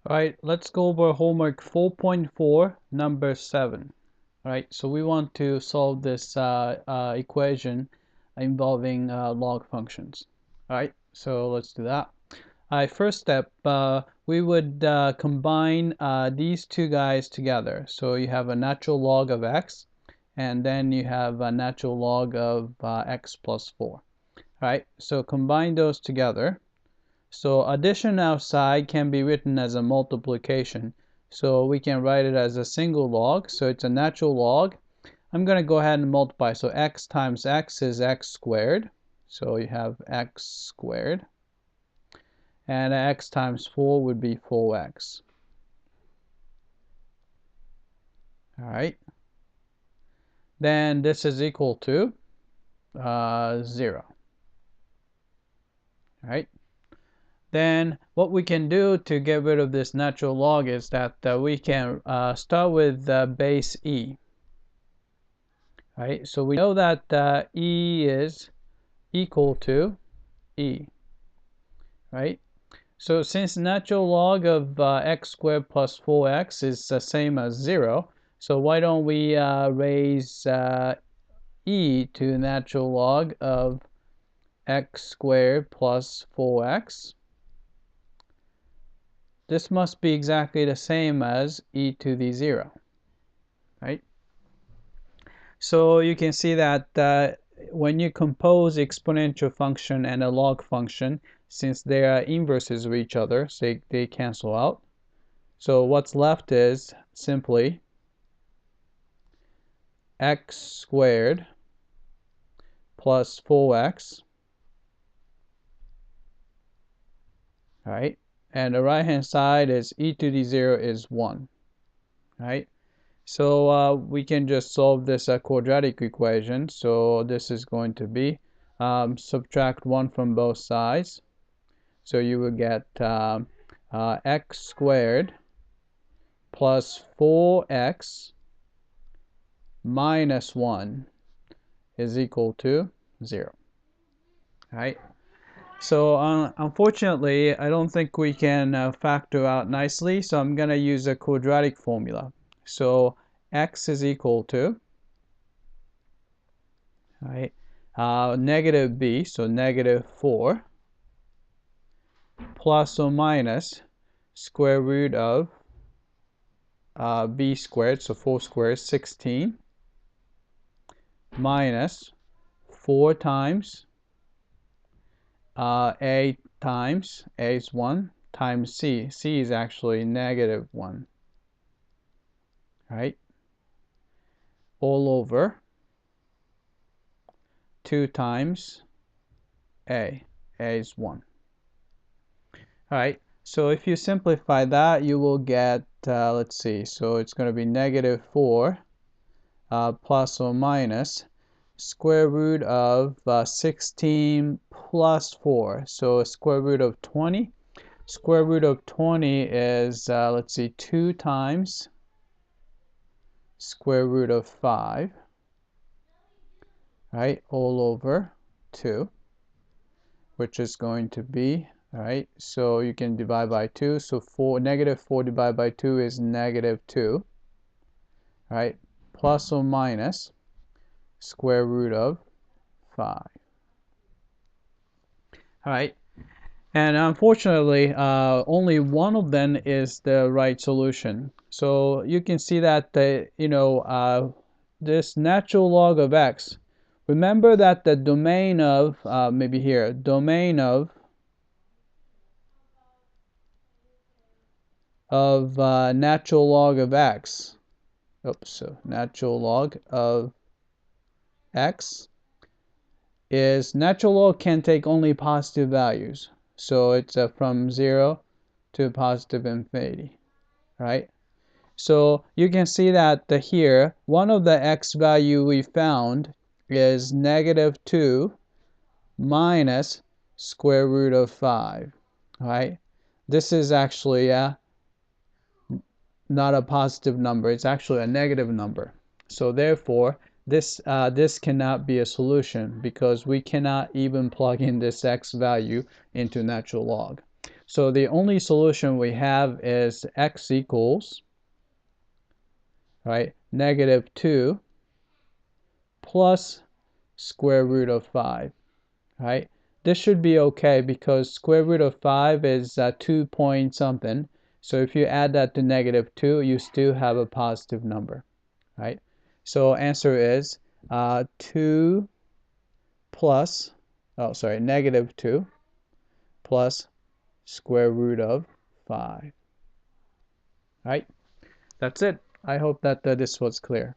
All right, let's go over homework 4.4, number 7. All right, so we want to solve this equation involving log functions. All right, so let's do that. All right, first step, we would combine these two guys together. So you have a natural log of x, and then you have a natural log of x plus 4. All right, so combine those together. So addition outside can be written as a multiplication. So we can write it as a single log. So it's a natural log. I'm going to go ahead and multiply. So x times x is x squared. So you have x squared. And x times 4 would be 4x. All right. Then this is equal to 0. All right. Then what we can do to get rid of this natural log is that we can start with base e. Right, so we know that e is equal to e. Right, so since natural log of x squared plus 4x is the same as 0, so why don't we raise e to natural log of x squared plus 4x. This must be exactly the same as e to the 0, right? So you can see that when you compose exponential function and a log function, since they are inverses of each other, so they cancel out. So what's left is simply x squared plus 4x, right? And the right hand side is e to the 0 is 1, right? So we can just solve this quadratic equation. So this is going to be subtract 1 from both sides. So you will get x squared plus 4x minus 1 is equal to 0. Right? So unfortunately, I don't think we can factor out nicely. So I'm going to use a quadratic formula. So x is equal to, right, negative b, so negative 4, plus or minus square root of b squared, so 4 squared, 16, minus 4 times a times, a is 1, times c. c is actually negative 1, right? All over 2 times a is 1. All right, so if you simplify that, you will get, let's see, so it's going to be negative 4 plus or minus square root of 16 plus 4. So square root of 20. Square root of 20 is, let's see, 2 times square root of 5, right, all over 2, which is going to be, all right, so you can divide by 2. So negative 4 divided by 2 is negative 2, right, plus or minus square root of 5. All right, and unfortunately, only one of them is the right solution. So you can see that this natural log of x. Remember that the domain of maybe here, domain of natural log of x. Oops, so natural log of x is natural log can take only positive values. So it's from 0 to positive infinity, right? So you can see that here, one of the x value we found is negative 2 minus square root of 5, right? This is actually not a positive number. It's actually a negative number. So therefore, this cannot be a solution because we cannot even plug in this x value into natural log. So the only solution we have is x equals, right, -2 plus square root of 5, right? This should be okay because square root of 5 is 2 point something. So if you add that to -2, you still have a positive number, right? So answer is 2 plus, -2 plus square root of 5. Right? That's it. I hope that this was clear.